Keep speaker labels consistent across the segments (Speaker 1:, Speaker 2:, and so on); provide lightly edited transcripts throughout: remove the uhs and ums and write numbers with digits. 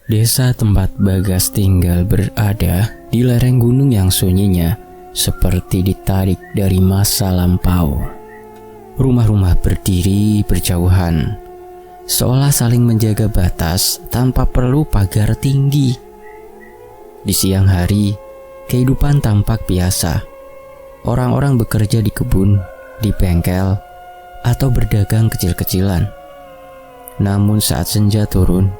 Speaker 1: Desa tempat Bagas tinggal berada di lereng gunung yang sunyinya seperti ditarik dari masa lampau. Rumah-rumah berdiri berjauhan, seolah saling menjaga batas tanpa perlu pagar tinggi. Di siang hari, kehidupan tampak biasa. Orang-orang bekerja di kebun, di bengkel, atau berdagang kecil-kecilan. Namun saat senja turun,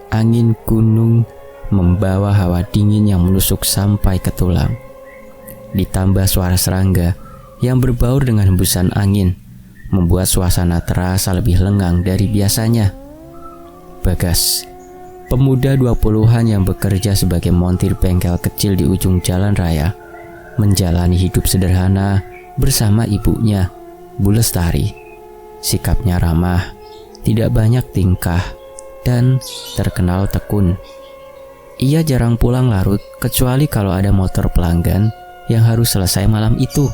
Speaker 1: angin gunung membawa hawa dingin yang menusuk sampai ke tulang. Ditambah suara serangga yang berbaur dengan hembusan angin, membuat suasana terasa lebih lengang dari biasanya. Bagas, pemuda 20-an yang bekerja sebagai montir bengkel kecil di ujung jalan raya, menjalani hidup sederhana bersama ibunya, Bu Lestari. Sikapnya ramah, tidak banyak tingkah, dan terkenal tekun. Ia jarang pulang larut kecuali kalau ada motor pelanggan yang harus selesai malam itu.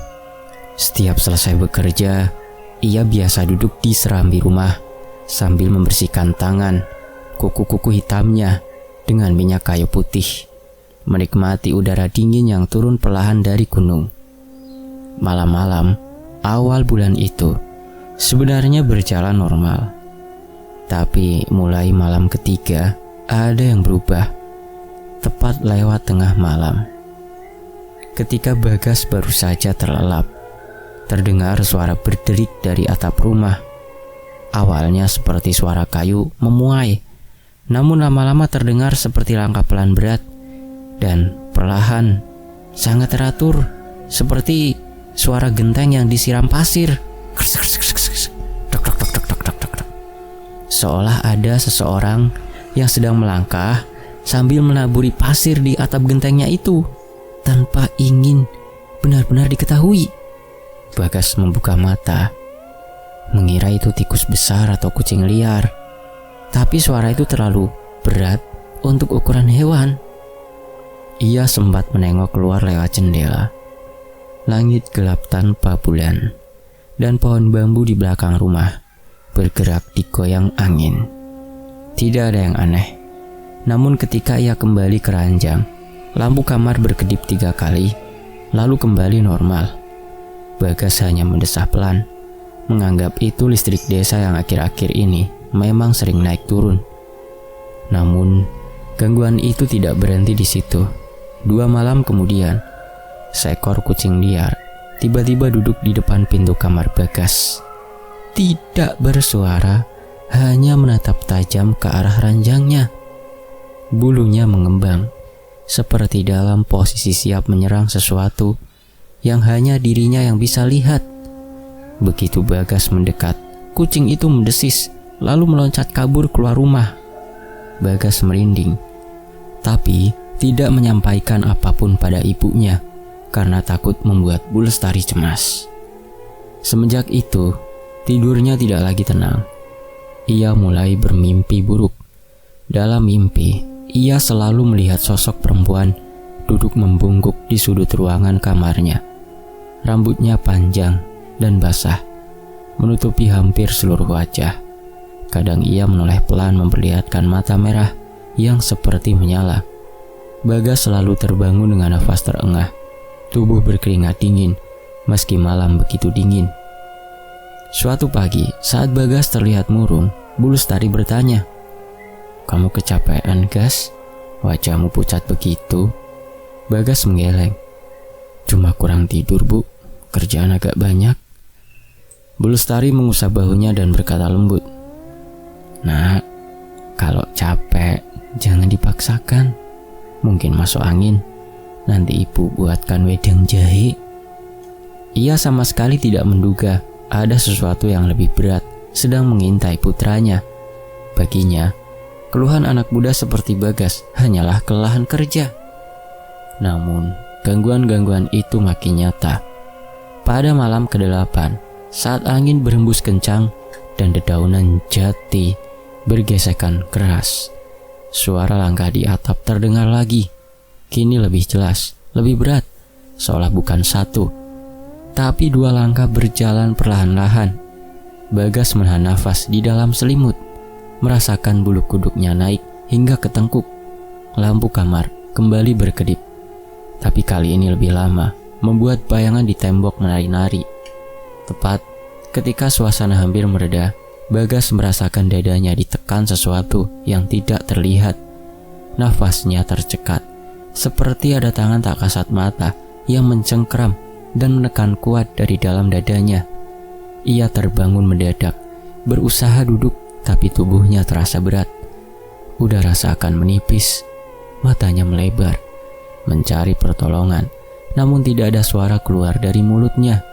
Speaker 1: Setiap selesai bekerja, ia biasa duduk di serambi rumah sambil membersihkan tangan, kuku-kuku hitamnya dengan minyak kayu putih, menikmati udara dingin yang turun perlahan dari gunung. Malam-malam awal bulan itu sebenarnya berjalan normal. Tapi mulai malam ketiga ada yang berubah. Tepat lewat tengah malam, ketika Bagas baru saja terlelap, terdengar suara berderik dari atap rumah. Awalnya seperti suara kayu memuai, namun lama-lama terdengar seperti langkah pelan berat dan perlahan, sangat teratur, seperti suara genteng yang disiram pasir. Seolah ada seseorang yang sedang melangkah sambil menaburi pasir di atap gentengnya itu tanpa ingin benar-benar diketahui. Bagas membuka mata, mengira itu tikus besar atau kucing liar. Tapi suara itu terlalu berat untuk ukuran hewan. Ia sempat menengok keluar lewat jendela. Langit gelap tanpa bulan, dan pohon bambu di belakang rumah bergerak digoyang angin. Tidak ada yang aneh. Namun ketika ia kembali ke ranjang, lampu kamar berkedip 3 kali, lalu kembali normal. Bagas hanya mendesah pelan, menganggap itu listrik desa yang akhir-akhir ini memang sering naik turun. Namun, gangguan itu tidak berhenti di situ. 2 malam kemudian, seekor kucing liar tiba-tiba duduk di depan pintu kamar Bagas. Tidak bersuara, hanya menatap tajam ke arah ranjangnya. Bulunya mengembang, seperti dalam posisi siap menyerang sesuatu yang hanya dirinya yang bisa lihat. Begitu Bagas mendekat, kucing itu mendesis, lalu meloncat kabur keluar rumah. Bagas merinding, tapi tidak menyampaikan apapun pada ibunya karena takut membuat Bu Lestari cemas. Semenjak itu, tidurnya tidak lagi tenang. Ia mulai bermimpi buruk. Dalam mimpi, ia selalu melihat sosok perempuan duduk membungkuk di sudut ruangan kamarnya. Rambutnya panjang dan basah, menutupi hampir seluruh wajah. Kadang ia menoleh pelan memperlihatkan mata merah yang seperti menyala. Bagas selalu terbangun dengan nafas terengah. Tubuh berkeringat dingin, meski malam begitu dingin. Suatu pagi, saat Bagas terlihat murung, Bu Lestari bertanya, "Kamu kecapean, Gas? Wajahmu pucat begitu." Bagas menggeleng, "Cuma kurang tidur, Bu. Kerjaan agak banyak." Bu Lestari mengusap bahunya dan berkata lembut, "Nak, kalau capek jangan dipaksakan. Mungkin masuk angin. Nanti ibu buatkan wedang jahe." Ia sama sekali tidak menduga ada sesuatu yang lebih berat sedang mengintai putranya. Baginya, keluhan anak muda seperti Bagas hanyalah kelelahan kerja. Namun, gangguan-gangguan itu makin nyata. Pada malam ke-8, saat angin berhembus kencang dan dedaunan jati bergesekan keras, suara langkah di atap terdengar lagi. Kini lebih jelas, lebih berat, seolah bukan satu, tapi 2 langkah berjalan perlahan-lahan. Bagas menahan nafas di dalam selimut, merasakan bulu kuduknya naik hingga ketengkuk. Lampu kamar kembali berkedip, tapi kali ini lebih lama, membuat bayangan di tembok menari-nari. Tepat ketika suasana hampir mereda, Bagas merasakan dadanya ditekan sesuatu yang tidak terlihat. Nafasnya tercekat, seperti ada tangan tak kasat mata yang mencengkram dan menekan kuat dari dalam dadanya. Ia terbangun mendadak, berusaha duduk, tapi tubuhnya terasa berat. Udara seakan menipis, matanya melebar, mencari pertolongan, namun tidak ada suara keluar dari mulutnya.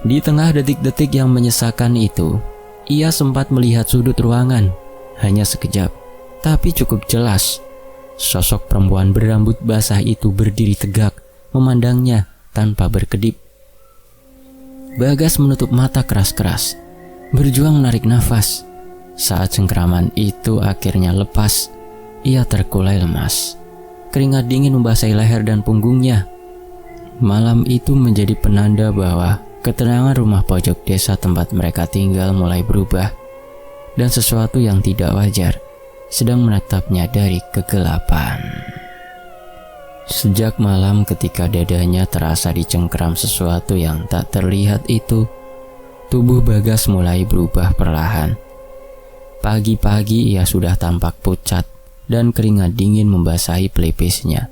Speaker 1: Di tengah detik-detik yang menyesakan itu, ia sempat melihat sudut ruangan, hanya sekejap, tapi cukup jelas. Sosok perempuan berambut basah itu berdiri tegak, memandangnya tanpa berkedip. Bagas menutup mata keras-keras, berjuang menarik nafas. Saat cengkraman itu akhirnya lepas, ia terkulai lemas. Keringat dingin membasahi leher dan punggungnya. Malam itu menjadi penanda bahwa ketenangan rumah pojok desa tempat mereka tinggal mulai berubah, dan sesuatu yang tidak wajar sedang menatapnya dari kegelapan. Sejak malam ketika dadanya terasa dicengkram sesuatu yang tak terlihat itu, tubuh Bagas mulai berubah perlahan. Pagi-pagi ia sudah tampak pucat dan keringat dingin membasahi pelipisnya.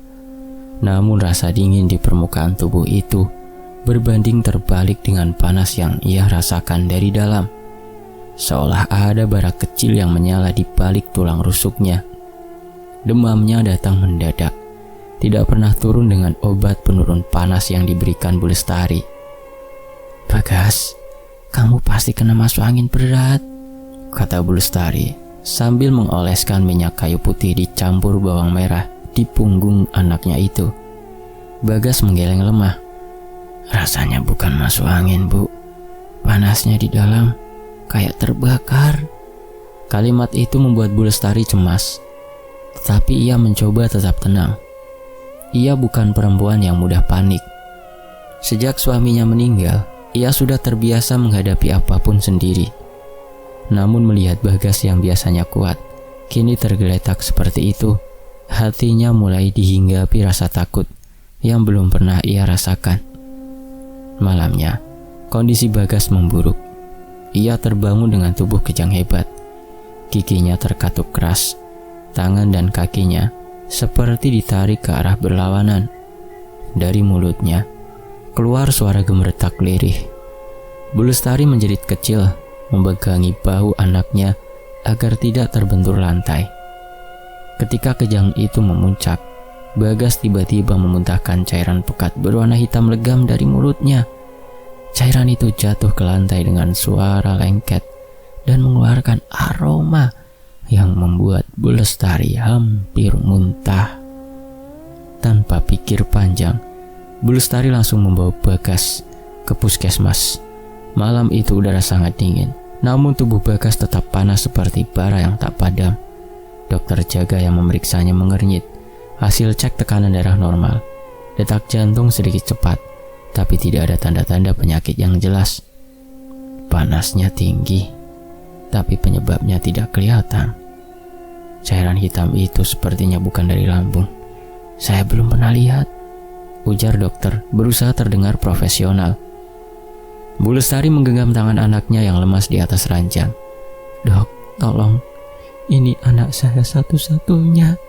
Speaker 1: Namun rasa dingin di permukaan tubuh itu berbanding terbalik dengan panas yang ia rasakan dari dalam. Seolah ada bara kecil yang menyala di balik tulang rusuknya. Demamnya datang mendadak, tidak pernah turun dengan obat penurun panas yang diberikan Bu Lestari. "Bagas, kamu pasti kena masuk angin berat," kata Bu Lestari sambil mengoleskan minyak kayu putih dicampur bawang merah di punggung anaknya itu. Bagas menggeleng lemah. "Rasanya bukan masuk angin, Bu. Panasnya di dalam kayak terbakar." Kalimat itu membuat Bu Lestari cemas, tetapi ia mencoba tetap tenang. Ia bukan perempuan yang mudah panik. Sejak suaminya meninggal, ia sudah terbiasa menghadapi apapun sendiri. Namun melihat Bagas yang biasanya kuat, kini tergeletak seperti itu, hatinya mulai dihinggapi rasa takut yang belum pernah ia rasakan. Malamnya, kondisi Bagas memburuk. Ia terbangun dengan tubuh kejang hebat. Giginya terkatuk keras, tangan dan kakinya seperti ditarik ke arah berlawanan. Dari mulutnya keluar suara gemeretak lirih. Bu Lestari menjerit kecil, memegangi bahu anaknya agar tidak terbentur lantai. Ketika kejang itu memuncak, Bagas tiba-tiba memuntahkan cairan pekat berwarna hitam legam dari mulutnya. Cairan itu jatuh ke lantai dengan suara lengket dan mengeluarkan aroma yang membuat Bu Lestari hampir muntah. Tanpa pikir panjang, Bu Lestari langsung membawa Bagas ke puskesmas. Malam itu udara sangat dingin, namun tubuh Bagas tetap panas seperti bara yang tak padam. Dokter jaga yang memeriksanya mengernyit. Hasil cek tekanan darah normal, detak jantung sedikit cepat, tapi tidak ada tanda-tanda penyakit yang jelas. Panasnya tinggi, tapi penyebabnya tidak kelihatan. Cairan hitam itu sepertinya bukan dari lambung. "Saya belum pernah lihat," ujar dokter berusaha terdengar profesional. Bu Lestari menggenggam tangan anaknya yang lemas di atas ranjang. "Dok, tolong, ini anak saya satu-satunya."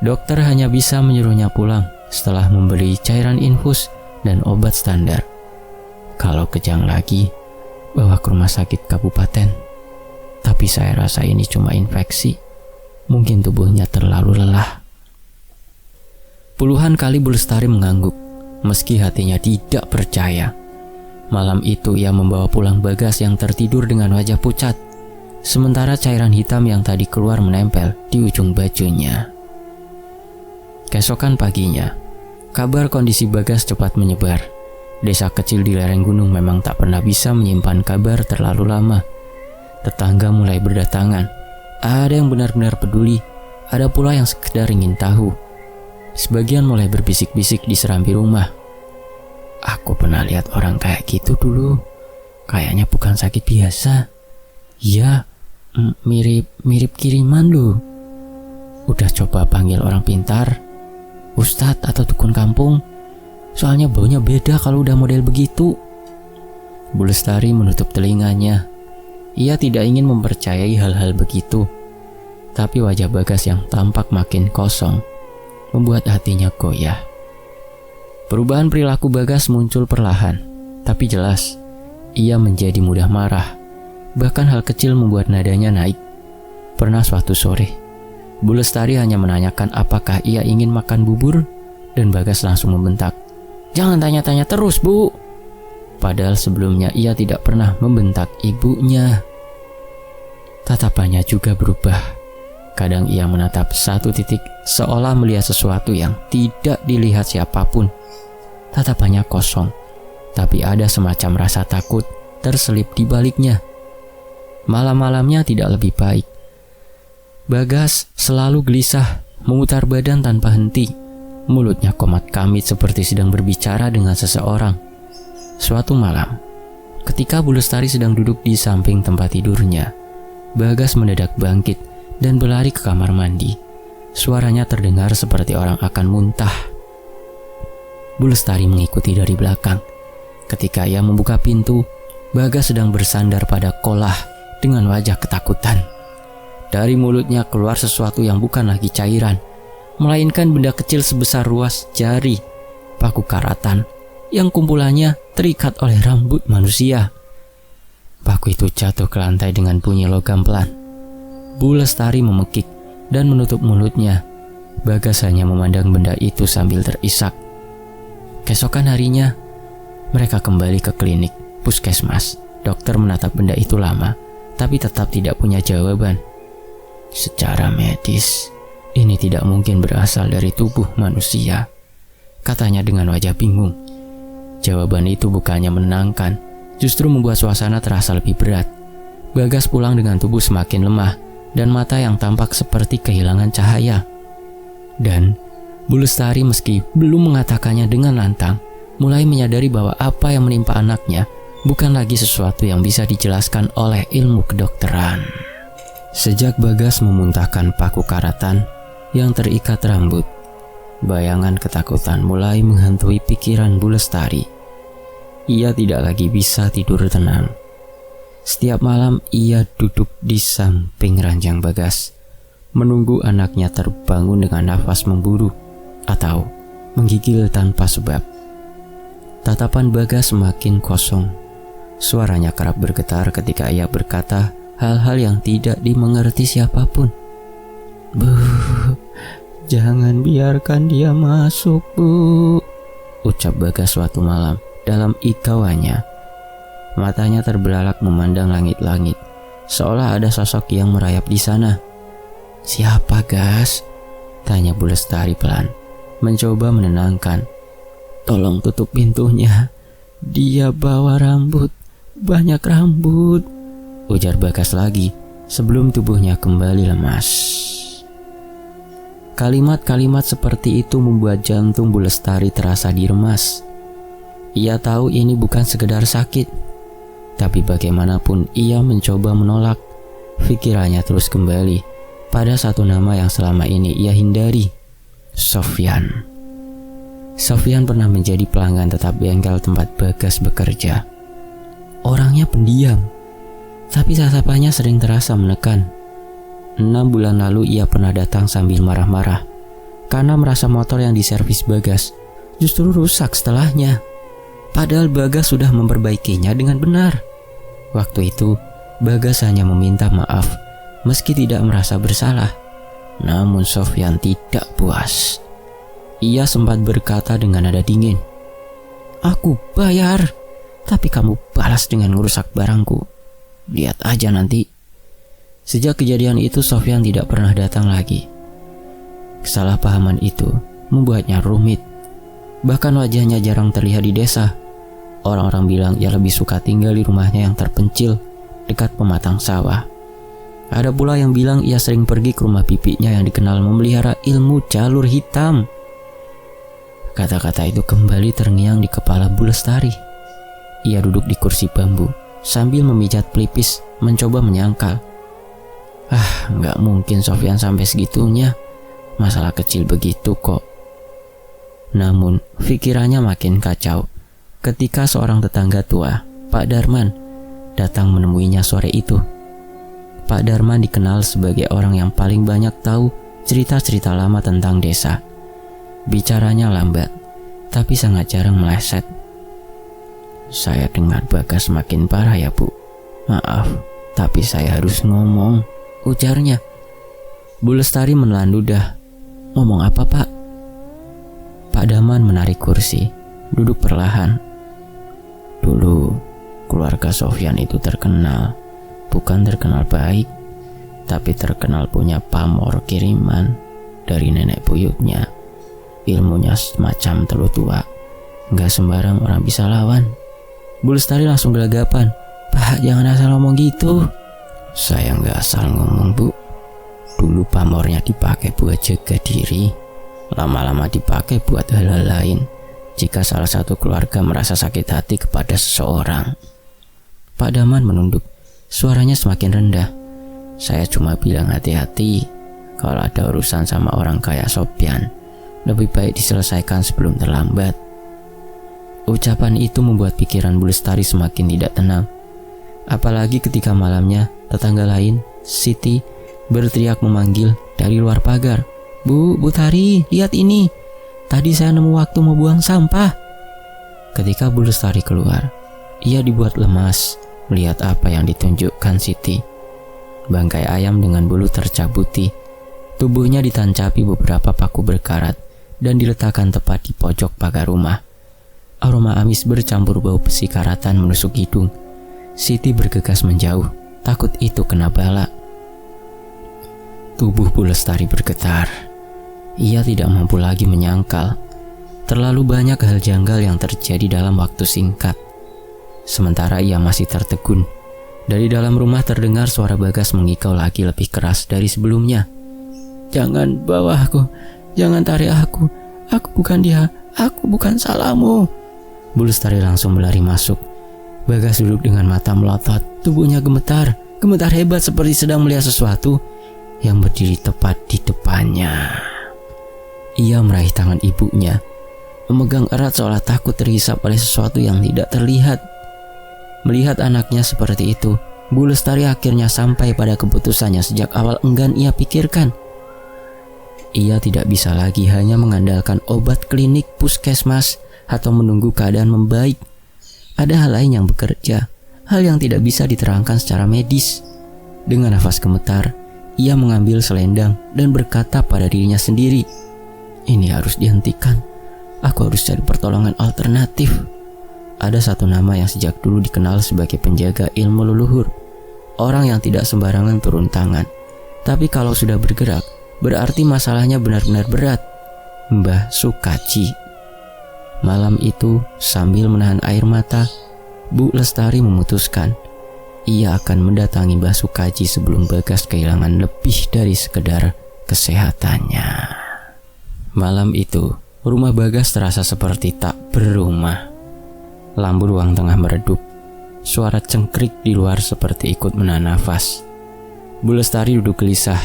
Speaker 1: Dokter hanya bisa menyuruhnya pulang setelah membeli cairan infus dan obat standar. "Kalau kejang lagi, bawa ke rumah sakit kabupaten. Tapi saya rasa ini cuma infeksi. Mungkin tubuhnya terlalu lelah." Puluhan kali Bu Lestari mengangguk, meski hatinya tidak percaya. Malam itu ia membawa pulang Bagas yang tertidur dengan wajah pucat, sementara cairan hitam yang tadi keluar menempel di ujung bajunya. Keesokan paginya, kabar kondisi Bagas cepat menyebar. Desa kecil di lereng gunung memang tak pernah bisa menyimpan kabar terlalu lama. Tetangga mulai berdatangan. Ada yang benar-benar peduli, ada pula yang sekedar ingin tahu. Sebagian mulai berbisik-bisik di serambi rumah. "Aku pernah lihat orang kayak gitu dulu. Kayaknya bukan sakit biasa." "Iya, Mirip kiriman lu. Udah coba panggil orang pintar, ustadz atau dukun kampung? Soalnya baunya beda kalau udah model begitu. Bu Lestari menutup telinganya. Ia tidak ingin mempercayai hal-hal begitu. Tapi wajah Bagas yang tampak makin kosong membuat hatinya goyah. Perubahan perilaku Bagas muncul perlahan, tapi jelas ia menjadi mudah marah. Bahkan hal kecil membuat nadanya naik. Pernah suatu sore, Bu Lestari hanya menanyakan apakah ia ingin makan bubur, dan Bagas langsung membentak, "Jangan tanya-tanya terus, Bu." Padahal sebelumnya ia tidak pernah membentak ibunya. Tatapannya juga berubah. Kadang ia menatap satu titik seolah melihat sesuatu yang tidak dilihat siapapun. Tatapannya kosong, tapi ada semacam rasa takut terselip di baliknya. Malam-malamnya tidak lebih baik. Bagas selalu gelisah, memutar badan tanpa henti. Mulutnya komat kamit seperti sedang berbicara dengan seseorang. Suatu malam, ketika Bu Lestari sedang duduk di samping tempat tidurnya, Bagas mendadak bangkit dan berlari ke kamar mandi. Suaranya terdengar seperti orang akan muntah. Bu Lestari mengikuti dari belakang. Ketika ia membuka pintu, Bagas sedang bersandar pada kolah dengan wajah ketakutan. Dari mulutnya keluar sesuatu yang bukan lagi cairan, melainkan benda kecil sebesar ruas jari, paku karatan, yang kumpulannya terikat oleh rambut manusia. Paku itu jatuh ke lantai dengan bunyi logam pelan. Bu Lestari memekik dan menutup mulutnya. Bagas hanya memandang benda itu sambil terisak. Keesokan harinya, mereka kembali ke klinik puskesmas. Dokter menatap benda itu lama, tapi tetap tidak punya jawaban. Secara medis, ini tidak mungkin berasal dari tubuh manusia, katanya dengan wajah bingung. Jawaban itu bukannya menenangkan, justru membuat suasana terasa lebih berat. Bagas pulang dengan tubuh semakin lemah dan mata yang tampak seperti kehilangan cahaya. Dan Bu Lestari meski belum mengatakannya dengan lantang, mulai menyadari bahwa apa yang menimpa anaknya bukan lagi sesuatu yang bisa dijelaskan oleh ilmu kedokteran. Sejak Bagas memuntahkan paku karatan yang terikat rambut, bayangan ketakutan mulai menghantui pikiran Bu Lestari. Ia tidak lagi bisa tidur tenang. Setiap malam ia duduk di samping ranjang Bagas, menunggu anaknya terbangun dengan nafas memburu atau menggigil tanpa sebab. Tatapan Bagas semakin kosong. Suaranya kerap bergetar ketika ia berkata hal-hal yang tidak dimengerti siapapun. "Bu, jangan biarkan dia masuk, Bu," ucap Bagas suatu malam dalam ikauannya. Matanya terbelalak memandang langit-langit, seolah ada sosok yang merayap di sana. "Siapa, Gas?" tanya Bu Lestari pelan, mencoba menenangkan. "Tolong tutup pintunya. Dia bawa rambut, banyak rambut," ujar Bagas lagi sebelum tubuhnya kembali lemas. Kalimat-kalimat seperti itu membuat jantung Bu Lestari terasa diremas. Ia tahu ini bukan sekedar sakit, tapi bagaimanapun ia mencoba menolak. Pikirannya terus kembali pada satu nama yang selama ini ia hindari, Sofyan. Sofyan pernah menjadi pelanggan tetap bengkel tempat Bagas bekerja. Orangnya pendiam, tapi tatapannya sering terasa menekan. 6 bulan lalu ia pernah datang sambil marah-marah karena merasa motor yang diservis Bagas justru rusak setelahnya. Padahal Bagas sudah memperbaikinya dengan benar. Waktu itu, Bagas hanya meminta maaf meski tidak merasa bersalah. Namun Sofyan tidak puas. Ia sempat berkata dengan nada dingin, "Aku bayar, tapi kamu balas dengan merusak barangku. Lihat aja nanti." Sejak kejadian itu, Sofyan tidak pernah datang lagi. Kesalahpahaman itu membuatnya rumit. Bahkan wajahnya jarang terlihat di desa. Orang-orang bilang ia lebih suka tinggal di rumahnya yang terpencil dekat pematang sawah. Ada pula yang bilang ia sering pergi ke rumah pipinya yang dikenal memelihara ilmu jalur hitam. Kata-kata itu kembali terngiang di kepala Bu Lestari. Ia duduk di kursi bambu sambil memijat pelipis, mencoba menyangkal. Nggak mungkin Sofyan sampai segitunya. Masalah kecil begitu kok. Namun, pikirannya makin kacau ketika seorang tetangga tua, Pak Darman, datang menemuinya sore itu. Pak Darman dikenal sebagai orang yang paling banyak tahu cerita-cerita lama tentang desa. Bicaranya lambat, tapi sangat jarang meleset. "Saya dengar Bagas makin parah ya, Bu. Maaf, tapi saya harus ngomong," ujarnya. Bu Lestari menelan ludah. "Ngomong apa, Pak?" Pak Darman menarik kursi, duduk perlahan. "Dulu, keluarga Sofyan itu terkenal. Bukan terkenal baik, tapi terkenal punya pamor kiriman dari nenek buyutnya. Ilmunya semacam telur tua. Nggak sembarang orang bisa lawan." Bu Lestari langsung gelagapan. "Pak, jangan asal ngomong gitu." "Saya nggak asal ngomong, Bu. Dulu pamornya dipakai buat jaga diri. Lama-lama dipakai buat hal-hal lain. Jika salah satu keluarga merasa sakit hati kepada seseorang." Pak Darman menunduk. Suaranya semakin rendah. "Saya cuma bilang hati-hati. Kalau ada urusan sama orang kayak Sofyan, lebih baik diselesaikan sebelum terlambat." Ucapan itu membuat pikiran Bu Lestari semakin tidak tenang. Apalagi ketika malamnya tetangga lain, Siti, berteriak memanggil dari luar pagar. Bu Tari, lihat ini. Tadi saya nemu waktu mau buang sampah." Ketika Bu Lestari keluar, ia dibuat lemas melihat apa yang ditunjukkan Siti. Bangkai ayam dengan bulu tercabuti. Tubuhnya ditancapi beberapa paku berkarat dan diletakkan tepat di pojok pagar rumah. Aroma amis bercampur bau besi karatan menusuk hidung. Siti bergegas menjauh, takut itu kena bala. Tubuh Bu Lestari bergetar. Ia tidak mampu lagi menyangkal. Terlalu banyak hal janggal yang terjadi dalam waktu singkat. Sementara ia masih tertegun, dari dalam rumah terdengar suara Bagas mengikau lagi lebih keras dari sebelumnya. "Jangan bawa aku, jangan tarik aku bukan dia, aku bukan salahmu." Bu Lestari langsung berlari masuk. Bagas duduk dengan mata melotot, tubuhnya gemetar hebat seperti sedang melihat sesuatu yang berdiri tepat di depannya. Ia meraih tangan ibunya, memegang erat seolah takut terhisap oleh sesuatu yang tidak terlihat. Melihat anaknya seperti itu, Bu Lestari akhirnya sampai pada keputusannya sejak awal enggan ia pikirkan. Ia tidak bisa lagi hanya mengandalkan obat klinik puskesmas atau menunggu keadaan membaik. Ada hal lain yang bekerja, hal yang tidak bisa diterangkan secara medis. Dengan nafas gemetar, ia mengambil selendang dan berkata pada dirinya sendiri, "Ini harus dihentikan. Aku harus cari pertolongan alternatif." Ada satu nama yang sejak dulu dikenal sebagai penjaga ilmu leluhur. Orang yang tidak sembarangan turun tangan. Tapi kalau sudah bergerak, berarti masalahnya benar-benar berat. Mbah Sukaji. Malam itu, sambil menahan air mata, Bu Lestari memutuskan ia akan mendatangi Mbah Sukaji sebelum Bagas kehilangan lebih dari sekedar kesehatannya. Malam itu, rumah Bagas terasa seperti tak berumah. Lampu ruang tengah meredup. Suara cengkrik di luar seperti ikut menahan nafas. Bu Lestari duduk gelisah.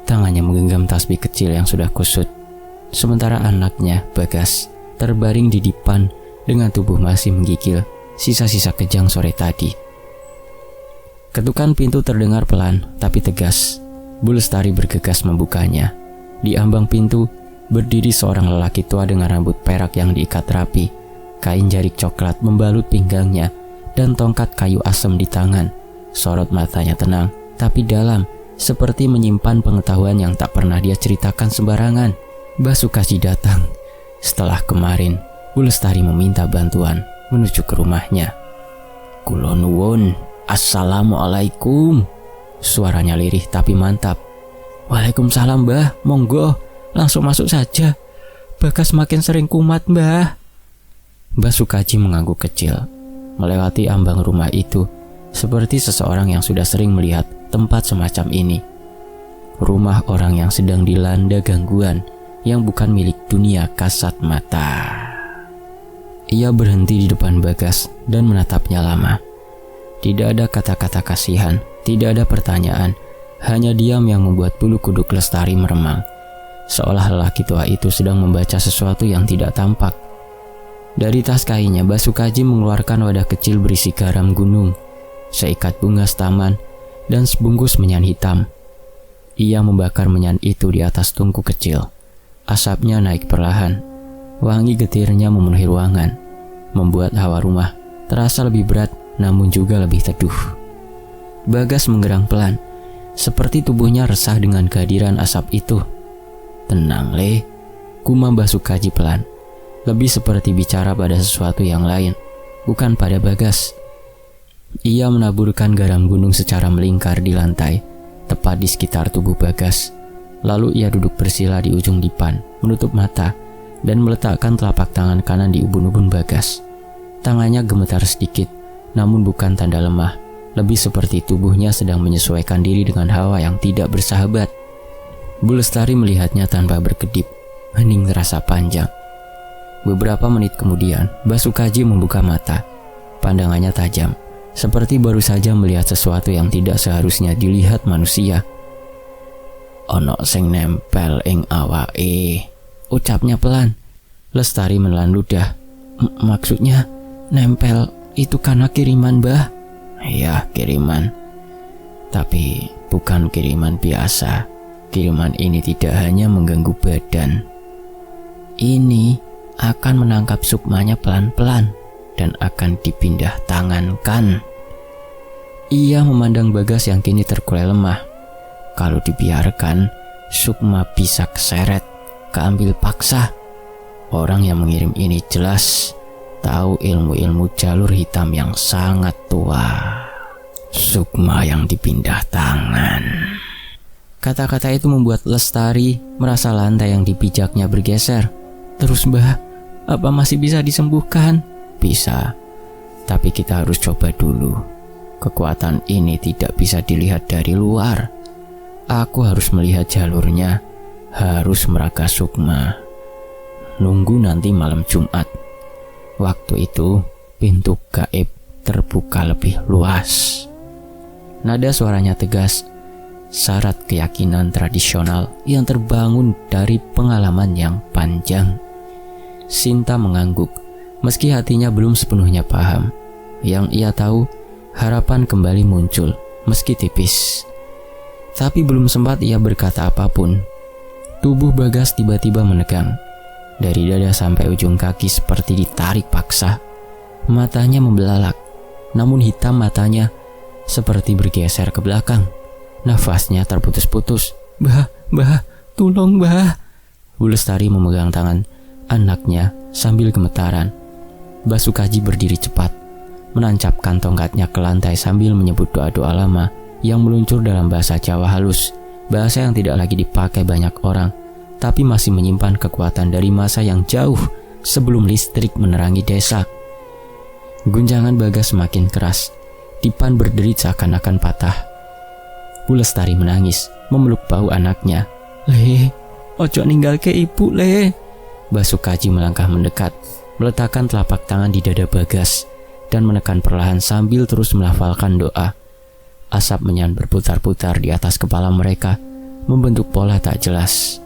Speaker 1: Tangannya menggenggam tasbih kecil yang sudah kusut. Sementara anaknya, Bagas, terbaring di dipan dengan tubuh masih menggigil sisa-sisa kejang sore tadi. Ketukan pintu terdengar pelan tapi tegas. Bu Lestari bergegas membukanya. Di ambang pintu berdiri seorang lelaki tua dengan rambut perak yang diikat rapi, kain jarik coklat membalut pinggangnya, dan tongkat kayu asem di tangan. Sorot matanya tenang tapi dalam, seperti menyimpan pengetahuan yang tak pernah dia ceritakan sembarangan. Mbah Sukaji datang. Setelah kemarin, Bu Lestari meminta bantuan menuju ke rumahnya. "Kula nuwun, assalamualaikum." Suaranya lirih tapi mantap. "Waalaikumsalam, Mbah, monggo, langsung masuk saja. Bagas makin sering kumat, Mbah." Mbah Sukaji mengangguk kecil, melewati ambang rumah itu, seperti seseorang yang sudah sering melihat tempat semacam ini. Rumah orang yang sedang dilanda gangguan yang bukan milik dunia kasat mata. Ia berhenti di depan Bagas dan menatapnya lama. Tidak ada kata-kata kasihan, tidak ada pertanyaan, Hanya diam yang membuat bulu kuduk Lestari meremang, seolah lelaki tua itu sedang membaca sesuatu yang tidak tampak. Dari tas kainnya, Basukaji mengeluarkan wadah kecil berisi garam gunung, seikat bunga setaman, dan sebungkus menyan hitam. Ia membakar menyan itu di atas tungku kecil. Asapnya naik perlahan. Wangi getirnya memenuhi ruangan, membuat hawa rumah terasa lebih berat namun juga lebih teduh. Bagas menggerang pelan, seperti tubuhnya resah dengan kehadiran asap itu. "Tenang, Le," gumam Basukaji pelan, lebih seperti bicara pada sesuatu yang lain, bukan pada Bagas. Ia menaburkan garam gunung secara melingkar di lantai, tepat di sekitar tubuh Bagas. Lalu ia duduk bersila di ujung dipan, menutup mata, dan meletakkan telapak tangan kanan di ubun-ubun Bagas. Tangannya gemetar sedikit, namun bukan tanda lemah, lebih seperti tubuhnya sedang menyesuaikan diri dengan hawa yang tidak bersahabat. Bu Lestari melihatnya tanpa berkedip, hening terasa panjang. Beberapa menit kemudian, Basukaji membuka mata. Pandangannya tajam, seperti baru saja melihat sesuatu yang tidak seharusnya dilihat manusia. "Ono sing nempel ing awake," ucapnya pelan. Lestari menelan ludah. Maksudnya nempel itu karena kiriman, Bah?" "Iya, kiriman. Tapi bukan kiriman biasa. Kiriman ini tidak hanya mengganggu badan. Ini akan menangkap sukmanya pelan-pelan dan akan dipindah tangankan." Ia memandang Bagas yang kini terkulai lemah. Kalau dibiarkan, sukma bisa keseret, keambil paksa. Orang yang mengirim ini jelas tahu ilmu-ilmu jalur hitam yang sangat tua. "Sukma yang dipindah tangan." Kata-kata itu membuat Lestari merasa lantai yang dipijaknya bergeser. "Terus, Mbah, apa masih bisa disembuhkan?" "Bisa, tapi kita harus coba dulu. Kekuatan ini tidak bisa dilihat dari luar. Aku harus melihat jalurnya, harus meraga sukma. Nunggu nanti malam Jumat. Waktu itu pintu gaib terbuka lebih luas." Nada suaranya tegas, syarat keyakinan tradisional yang terbangun dari pengalaman yang panjang. Sinta mengangguk, meski hatinya belum sepenuhnya paham. Yang ia tahu, harapan kembali muncul, meski tipis. Tapi belum sempat ia berkata apapun, tubuh Bagas tiba-tiba menegang. Dari dada sampai ujung kaki seperti ditarik paksa. Matanya membelalak, namun hitam matanya seperti bergeser ke belakang. Nafasnya terputus-putus. Bah, tolong, Bah." Bu Lestari memegang tangan anaknya sambil gemetaran. Basukaji berdiri cepat, menancapkan tongkatnya ke lantai sambil menyebut doa-doa lama yang meluncur dalam bahasa Jawa halus, bahasa yang tidak lagi dipakai banyak orang, tapi masih menyimpan kekuatan dari masa yang jauh sebelum listrik menerangi desa. Guncangan Bagas semakin keras, dipan berderit seakan-akan patah. Bu Lestari menangis, memeluk bahu anaknya. "Le, ojo ninggalke ibu, Le." Basukaji melangkah mendekat, meletakkan telapak tangan di dada Bagas, dan menekan perlahan sambil terus melafalkan doa. Asap menyan berputar-putar di atas kepala mereka, membentuk pola tak jelas.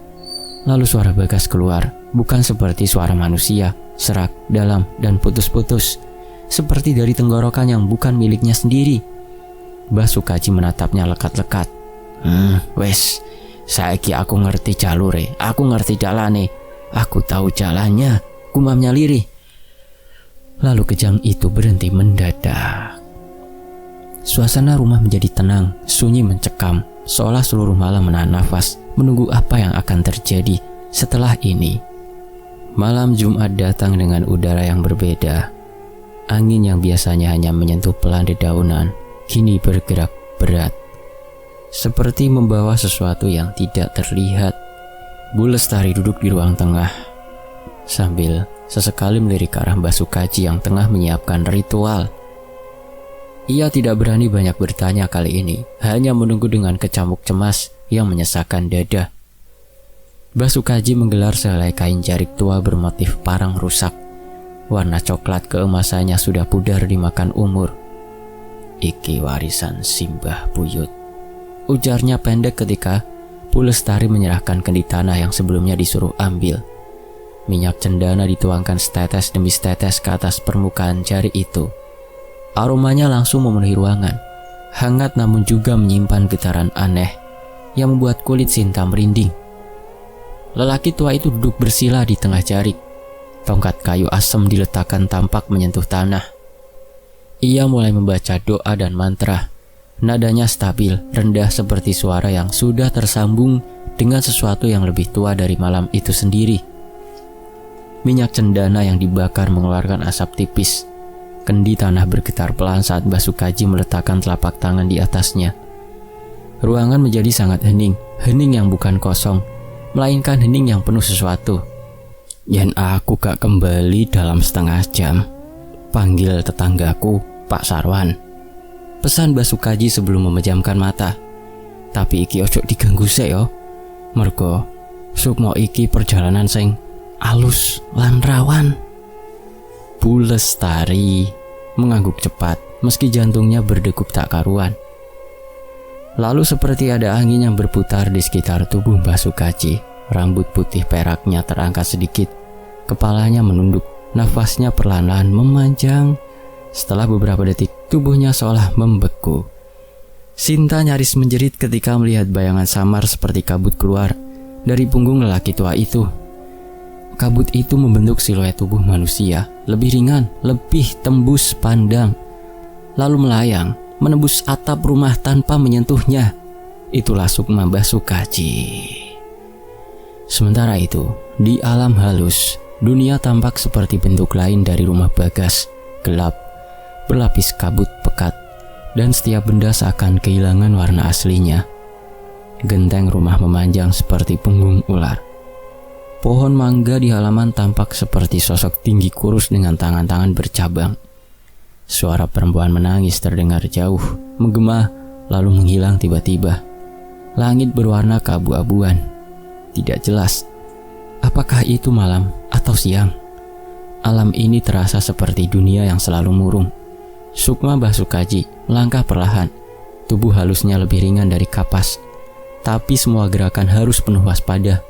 Speaker 1: Lalu suara Bagas keluar, bukan seperti suara manusia, serak, dalam, dan putus-putus, seperti dari tenggorokan yang bukan miliknya sendiri. Basukaji menatapnya lekat-lekat. Wes, saiki aku ngerti jalure, aku ngerti jalane, aku tahu jalannya," gumamnya lirih. Lalu kejang itu berhenti mendadak. Suasana rumah menjadi tenang, sunyi mencekam, seolah seluruh malam menahan nafas, menunggu apa yang akan terjadi setelah ini. Malam Jumat datang dengan udara yang berbeda. Angin yang biasanya hanya menyentuh pelan dedaunan, kini bergerak berat, seperti membawa sesuatu yang tidak terlihat. Bu Lestari duduk di ruang tengah, sambil sesekali melirik ke arah Basukaji yang tengah menyiapkan ritual. Ia tidak berani banyak bertanya kali ini, hanya menunggu dengan kecamuk cemas yang menyesakkan dada. Basukaji menggelar sehelai kain jarik tua bermotif parang rusak. Warna coklat keemasannya sudah pudar dimakan umur. "Iki warisan simbah buyut," ujarnya pendek ketika Bu Lestari menyerahkan kendi tanah yang sebelumnya disuruh ambil. Minyak cendana dituangkan setetes demi setetes ke atas permukaan jari itu. Aromanya langsung memenuhi ruangan, hangat namun juga menyimpan getaran aneh yang membuat kulit Sinta merinding. Lelaki tua itu duduk bersila di tengah jarik. Tongkat kayu asam diletakkan tampak menyentuh tanah. Ia mulai membaca doa dan mantra. Nadanya stabil, rendah seperti suara yang sudah tersambung dengan sesuatu yang lebih tua dari malam itu sendiri. Minyak cendana yang dibakar mengeluarkan asap tipis. Kendi tanah bergetar pelan saat Basukaji meletakkan telapak tangan di atasnya. Ruangan menjadi sangat hening, hening yang bukan kosong, melainkan hening yang penuh sesuatu. "Yen aku gak kembali dalam setengah jam, panggil tetanggaku, Pak Sarwan," pesan Basukaji sebelum memejamkan mata. "Tapi iki ojo diganggu sik yo. Mergo Sukma iki perjalanan sing alus lan rawan." Bu Lestari mengangguk cepat meski jantungnya berdegup tak karuan. Lalu seperti ada angin yang berputar di sekitar tubuh Basukaji. Rambut putih peraknya terangkat sedikit, kepalanya menunduk, nafasnya perlahan-lahan memanjang. Setelah beberapa detik, tubuhnya seolah membeku. Sinta nyaris menjerit ketika melihat bayangan samar seperti kabut keluar dari punggung lelaki tua itu. Kabut itu membentuk siluet tubuh manusia, lebih ringan, lebih tembus pandang, lalu melayang, menembus atap rumah tanpa menyentuhnya. Itulah Sukma Basukaji. Sementara itu, di alam halus, dunia tampak seperti bentuk lain dari rumah Bagas, gelap, berlapis kabut pekat, dan setiap benda seakan kehilangan warna aslinya. Genteng rumah memanjang seperti punggung ular. Pohon mangga di halaman tampak seperti sosok tinggi kurus dengan tangan-tangan bercabang. Suara perempuan menangis terdengar jauh, menggema, lalu menghilang tiba-tiba. Langit berwarna keabu-abuan. Tidak jelas, apakah itu malam atau siang. Alam ini terasa seperti dunia yang selalu murung. Sukma Basukaji melangkah perlahan. Tubuh halusnya lebih ringan dari kapas, tapi semua gerakan harus penuh waspada.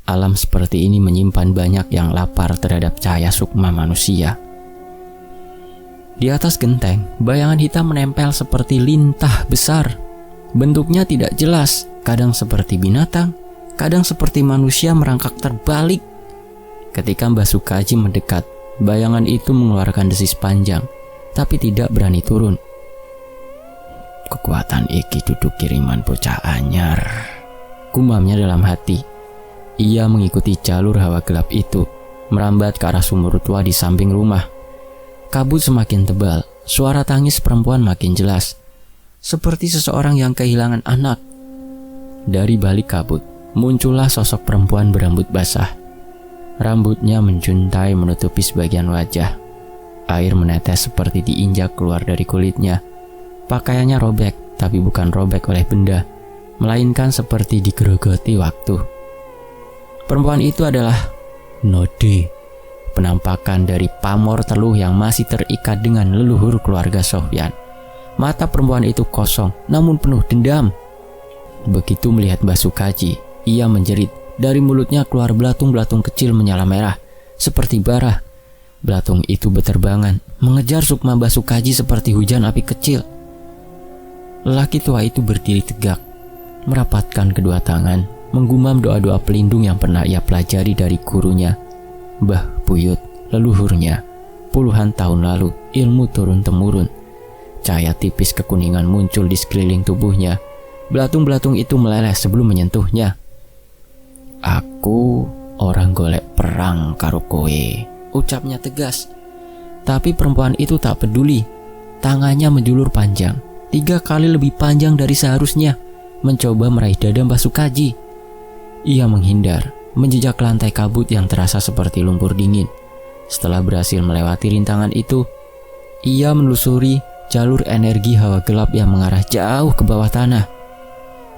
Speaker 1: Alam seperti ini menyimpan banyak yang lapar terhadap cahaya sukma manusia. Di atas genteng, bayangan hitam menempel seperti lintah besar. Bentuknya tidak jelas, kadang seperti binatang, kadang seperti manusia merangkak terbalik. Ketika Basukaji mendekat, bayangan itu mengeluarkan desis panjang, tapi tidak berani turun. "Kekuatan iki duduk kiriman bocah anyar," gumamnya dalam hati. Ia mengikuti jalur hawa gelap itu, merambat ke arah sumur tua di samping rumah. Kabut semakin tebal, suara tangis perempuan makin jelas, seperti seseorang yang kehilangan anak. Dari balik kabut, muncullah sosok perempuan berambut basah. Rambutnya menjuntai menutupi sebagian wajah. Air menetes seperti diinjak keluar dari kulitnya. Pakaiannya robek, tapi bukan robek oleh benda, melainkan seperti digerogoti waktu. Perempuan itu adalah Node, penampakan dari pamor teluh yang masih terikat dengan leluhur keluarga Sofyan. Mata perempuan itu kosong, namun penuh dendam. Begitu melihat Basukaji, ia menjerit. Dari mulutnya keluar belatung-belatung kecil menyala merah, seperti bara. Belatung itu berterbangan, mengejar Sukma Basukaji seperti hujan api kecil. Lelaki tua itu berdiri tegak, merapatkan kedua tangan, menggumam doa-doa pelindung yang pernah ia pelajari dari gurunya, Mbah Buyut, leluhurnya. Puluhan tahun lalu, ilmu turun-temurun. Cahaya tipis kekuningan muncul di sekeliling tubuhnya. Belatung-belatung itu meleleh sebelum menyentuhnya. "Aku orang golek perang karo kowe," ucapnya tegas. Tapi perempuan itu tak peduli. Tangannya menjulur panjang, 3 kali lebih panjang dari seharusnya, mencoba meraih dada Basukaji. Ia menghindar, menjejak lantai kabut yang terasa seperti lumpur dingin. Setelah berhasil melewati rintangan itu, ia menelusuri jalur energi hawa gelap yang mengarah jauh ke bawah tanah.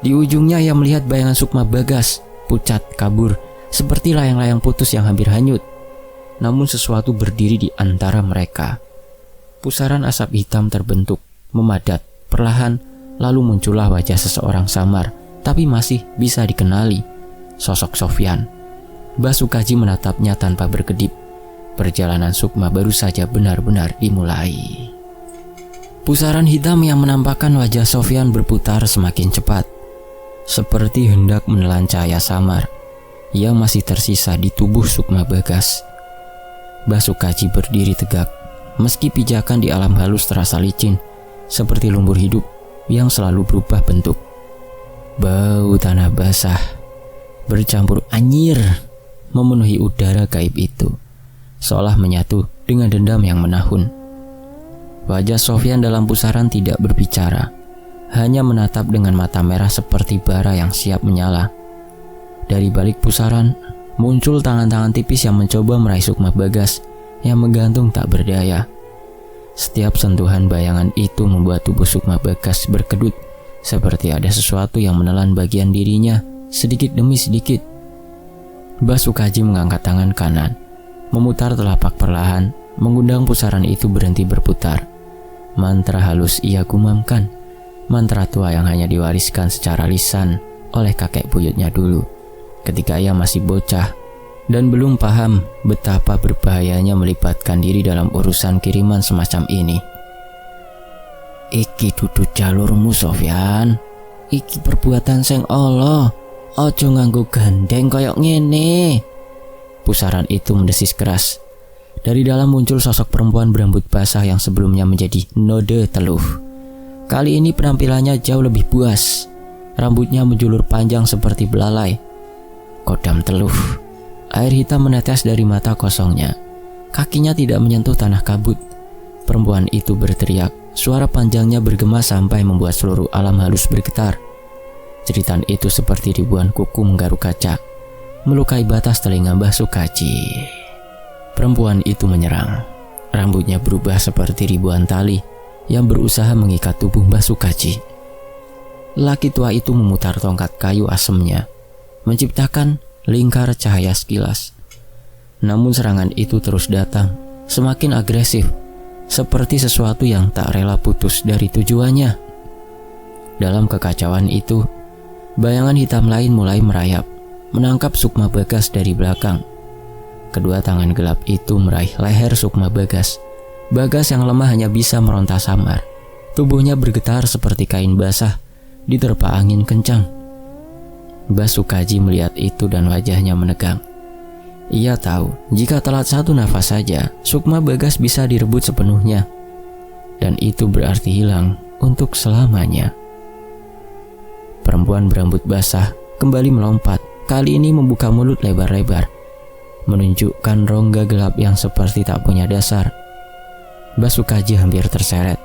Speaker 1: Di ujungnya ia melihat bayangan Sukma Bagas, pucat, kabur, seperti layang-layang putus yang hampir hanyut. Namun sesuatu berdiri di antara mereka. Pusaran asap hitam terbentuk, memadat, perlahan, lalu muncullah wajah seseorang samar, tapi masih bisa dikenali. Sosok Sofyan. Mbah Sukaji menatapnya tanpa berkedip. Perjalanan Sukma baru saja benar-benar dimulai. Pusaran hitam yang menampakkan wajah Sofyan berputar semakin cepat, seperti hendak menelan cahaya samar yang masih tersisa di tubuh Sukma Bagas. Mbah Sukaji berdiri tegak, meski pijakan di alam halus terasa licin, seperti lumpur hidup yang selalu berubah bentuk. Bau tanah basah bercampur anyir memenuhi udara gaib itu, seolah menyatu dengan dendam yang menahun. Wajah Sofyan dalam pusaran tidak berbicara, hanya menatap dengan mata merah seperti bara yang siap menyala. Dari balik pusaran, muncul tangan-tangan tipis yang mencoba meraih Sukma Bagas yang menggantung tak berdaya. Setiap sentuhan bayangan itu membuat tubuh Sukma Bagas berkedut, seperti ada sesuatu yang menelan bagian dirinya sedikit demi sedikit. Mbah Sukaji mengangkat tangan kanan, memutar telapak perlahan, mengundang pusaran itu berhenti berputar. Mantra halus ia gumamkan, mantra tua yang hanya diwariskan secara lisan oleh kakek buyutnya dulu, ketika ia masih bocah dan belum paham betapa berbahayanya melibatkan diri dalam urusan kiriman semacam ini. Iki dudu jalurmu Sofyan, iki perbuatan sing Allah, ojo nganggo gandeng koyok ngene. Pusaran itu mendesis keras. Dari dalam muncul sosok perempuan berambut basah yang sebelumnya menjadi node teluh. Kali ini penampilannya jauh lebih buas, rambutnya menjulur panjang seperti belalai. Kodam teluh. Air hitam menetes dari mata kosongnya. Kakinya tidak menyentuh tanah kabut. Perempuan itu berteriak. Suara panjangnya bergema sampai membuat seluruh alam halus bergetar. Jeritan itu seperti ribuan kuku menggaruk kaca, melukai batas telinga Mbah Sukaji. Perempuan itu menyerang. Rambutnya berubah seperti ribuan tali yang berusaha mengikat tubuh Mbah Sukaji. Laki tua itu memutar tongkat kayu asemnya, menciptakan lingkar cahaya sekilas. Namun serangan itu terus datang, semakin agresif, seperti sesuatu yang tak rela putus dari tujuannya. Dalam kekacauan itu, bayangan hitam lain mulai merayap, menangkap Sukma Bagas dari belakang. Kedua tangan gelap itu meraih leher Sukma Bagas. Bagas yang lemah hanya bisa meronta samar. Tubuhnya bergetar seperti kain basah diterpa angin kencang. Mbah Sukaji melihat itu dan wajahnya menegang. Ia tahu jika telat satu nafas saja, Sukma Bagas bisa direbut sepenuhnya, dan itu berarti hilang untuk selamanya. Perempuan berambut basah kembali melompat, kali ini membuka mulut lebar-lebar, menunjukkan rongga gelap yang seperti tak punya dasar. Mbah Sukaji hampir terseret.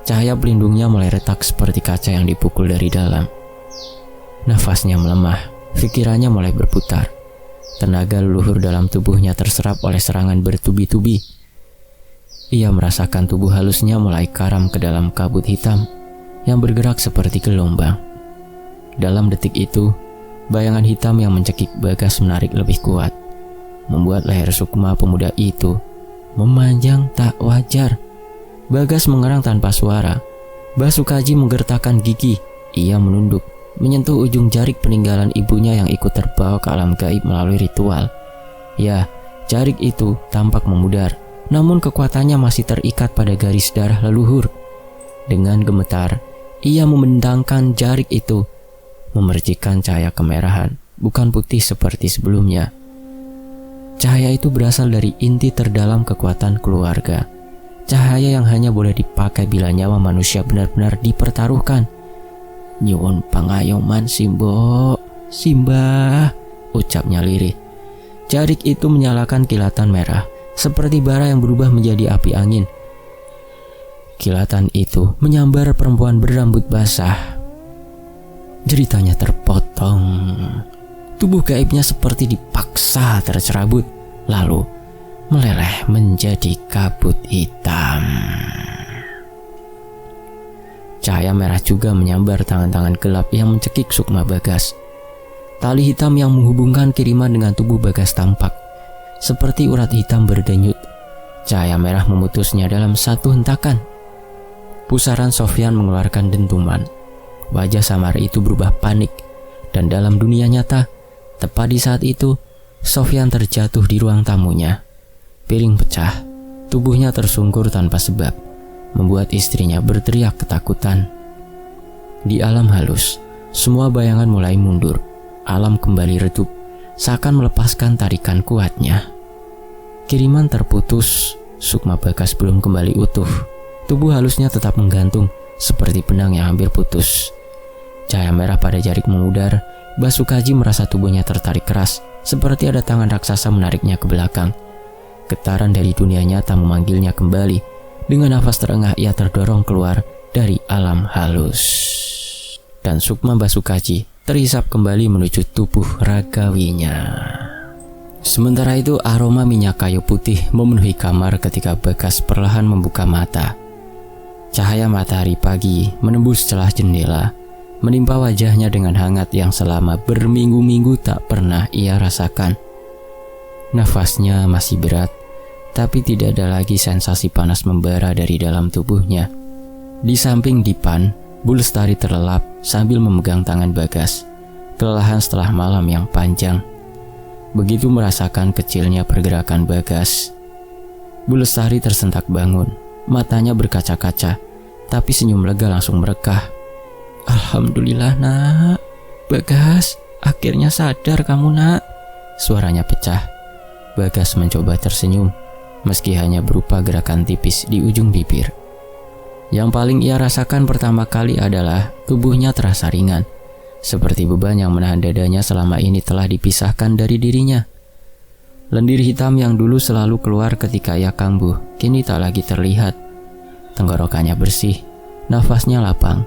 Speaker 1: Cahaya pelindungnya mulai retak seperti kaca yang dipukul dari dalam. Nafasnya melemah, pikirannya mulai berputar. Tenaga leluhur dalam tubuhnya terserap oleh serangan bertubi-tubi. Ia merasakan tubuh halusnya mulai karam ke dalam kabut hitam yang bergerak seperti gelombang. Dalam detik itu, bayangan hitam yang mencekik Bagas menarik lebih kuat, membuat leher Sukma pemuda itu memanjang tak wajar. Bagas mengerang tanpa suara. Mbah Sukaji menggertakkan gigi. Ia menunduk, menyentuh ujung jarik peninggalan ibunya yang ikut terbawa ke alam gaib melalui ritual. Ya, jarik itu tampak memudar, namun kekuatannya masih terikat pada garis darah leluhur. Dengan gemetar, ia membentangkan jarik itu, memercikan cahaya kemerahan, bukan putih seperti sebelumnya. Cahaya itu berasal dari inti terdalam kekuatan keluarga. Cahaya yang hanya boleh dipakai bila nyawa manusia benar-benar dipertaruhkan. Nyuwun pangayoman Simbo, Simbah, ucapnya lirih. Jarik itu menyalakan kilatan merah, seperti bara yang berubah menjadi api angin. Kilatan itu menyambar perempuan berambut basah. Jeritanya terpotong. Tubuh gaibnya seperti dipaksa tercerabut, lalu meleleh menjadi kabut hitam. Cahaya merah juga menyambar tangan-tangan gelap yang mencekik Sukma Bagas. Tali hitam yang menghubungkan kiriman dengan tubuh Bagas tampak, seperti urat hitam berdenyut. Cahaya merah memutusnya dalam satu hentakan. Pusaran Sofyan mengeluarkan dentuman, wajah samar itu berubah panik. Dan dalam dunia nyata, tepat di saat itu, Sofyan terjatuh di ruang tamunya. Piring pecah, tubuhnya tersungkur tanpa sebab, membuat istrinya berteriak ketakutan. Di alam halus, semua bayangan mulai mundur. Alam kembali redup, seakan melepaskan tarikan kuatnya. Kiriman terputus, sukma Bagas belum kembali utuh. Tubuh halusnya tetap menggantung, seperti benang yang hampir putus. Cahaya merah pada jari memudar. Basukaji merasa tubuhnya tertarik keras, seperti ada tangan raksasa menariknya ke belakang. Getaran dari dunia nyata memanggilnya kembali. Dengan nafas terengah ia terdorong keluar dari alam halus. Dan sukma Basukaji terhisap kembali menuju tubuh ragawinya. Sementara itu aroma minyak kayu putih memenuhi kamar ketika Bagas perlahan membuka mata. Cahaya matahari pagi menembus celah jendela, menimpa wajahnya dengan hangat yang selama berminggu-minggu tak pernah ia rasakan. Nafasnya masih berat, tapi tidak ada lagi sensasi panas membara dari dalam tubuhnya. Di samping dipan, Bu Lestari terlelap sambil memegang tangan Bagas, kelelahan setelah malam yang panjang. Begitu merasakan kecilnya pergerakan Bagas, Bu Lestari tersentak bangun, matanya berkaca-kaca, tapi senyum lega langsung merekah. Alhamdulillah nak, Bagas, akhirnya sadar kamu nak. Suaranya pecah. Bagas mencoba tersenyum, meski hanya berupa gerakan tipis di ujung bibir. Yang paling ia rasakan pertama kali adalah tubuhnya terasa ringan, seperti beban yang menahan dadanya selama ini telah dipisahkan dari dirinya. Lendir hitam yang dulu selalu keluar ketika ia kambuh, kini tak lagi terlihat. Tenggorokannya bersih, nafasnya lapang,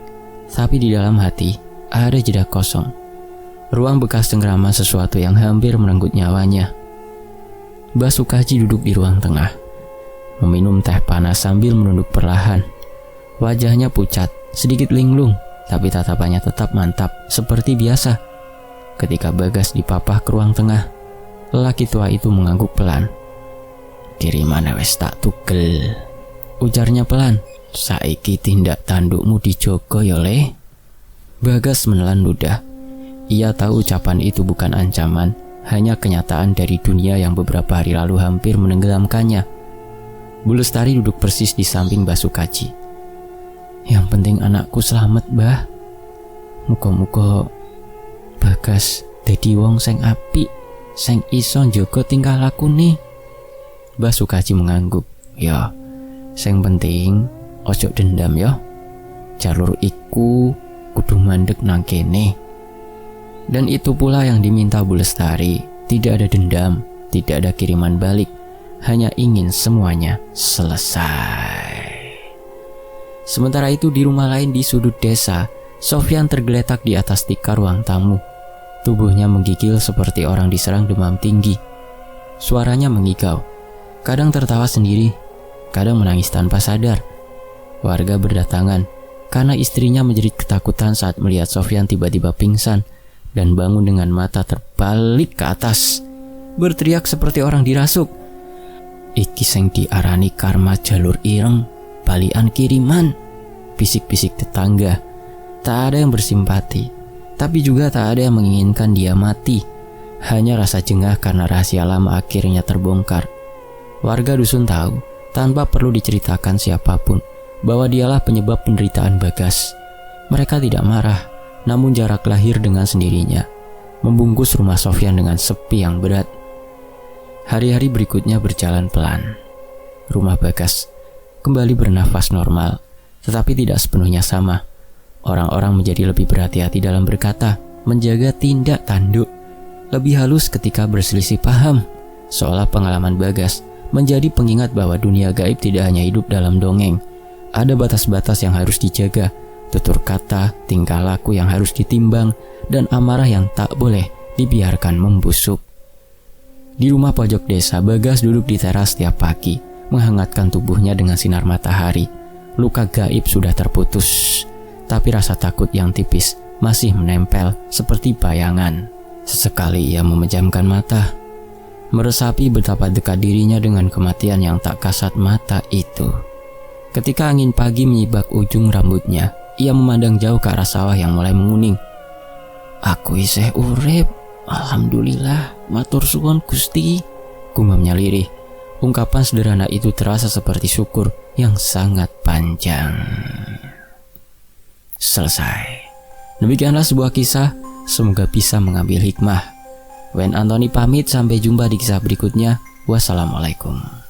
Speaker 1: tapi di dalam hati ada jeda kosong. Ruang bekas cengkraman sesuatu yang hampir merenggut nyawanya. Basukaji duduk di ruang tengah, meminum teh panas sambil menunduk perlahan. Wajahnya pucat, sedikit linglung, tapi tatapannya tetap mantap seperti biasa. Ketika Bagas dipapah ke ruang tengah, lelaki tua itu mengangguk pelan. "Kiriman wis tak tugel," ujarnya pelan. "Saiki tindak tandukmu dijogo ya le." Bagas menelan ludah. Ia tahu ucapan itu bukan ancaman, hanya kenyataan dari dunia yang beberapa hari lalu hampir menenggelamkannya. Bu Lestari duduk persis di samping Basukaji. "Yang penting anakku selamat, Mbah. Muga-muga Bagas dadi wong sing apik, sing iso njaga tingkah lakune." Basukaji mengangguk. "Ya, sing penting ojo dendam ya. Jalur iku kudu mandek nang kene." Dan itu pula yang diminta Bu Lestari. Tidak ada dendam, tidak ada kiriman balik, hanya ingin semuanya selesai. Sementara itu di rumah lain di sudut desa, Sofyan tergeletak di atas tikar ruang tamu. Tubuhnya menggigil seperti orang diserang demam tinggi. Suaranya mengigau, kadang tertawa sendiri, kadang menangis tanpa sadar. Warga berdatangan karena istrinya menjerit ketakutan saat melihat Sofyan tiba-tiba pingsan dan bangun dengan mata terbalik ke atas, berteriak seperti orang dirasuk. "Iki sing diarani karma jalur ireng, balian kiriman," bisik-bisik tetangga. Tak ada yang bersimpati, tapi juga tak ada yang menginginkan dia mati. Hanya rasa jengah karena rahasia lama akhirnya terbongkar. Warga dusun tahu, tanpa perlu diceritakan siapapun, bahwa dialah penyebab penderitaan Bagas. Mereka tidak marah, namun jarak lahir dengan sendirinya membungkus rumah Sofyan dengan sepi yang berat. Hari-hari berikutnya berjalan pelan. Rumah Bagas kembali bernafas normal, tetapi tidak sepenuhnya sama. Orang-orang menjadi lebih berhati-hati dalam berkata, menjaga tindak tanduk, lebih halus ketika berselisih paham, seolah pengalaman Bagas menjadi pengingat bahwa dunia gaib tidak hanya hidup dalam dongeng. Ada batas-batas yang harus dijaga, tutur kata, tingkah laku yang harus ditimbang, dan amarah yang tak boleh dibiarkan membusuk. Di rumah pojok desa, Bagas duduk di teras setiap pagi, menghangatkan tubuhnya dengan sinar matahari. Luka gaib sudah terputus, tapi rasa takut yang tipis masih menempel seperti bayangan. Sesekali ia memejamkan mata, meresapi betapa dekat dirinya dengan kematian yang tak kasat mata itu. Ketika angin pagi menyibak ujung rambutnya, ia memandang jauh ke arah sawah yang mulai menguning. "Aku isih urip, alhamdulillah, matur suwun Gusti," gumamnya lirih. Ungkapan sederhana itu terasa seperti syukur yang sangat panjang. Selesai. Demikianlah sebuah kisah, semoga bisa mengambil hikmah. Wen Antoni pamit, sampai jumpa di kisah berikutnya. Wassalamualaikum.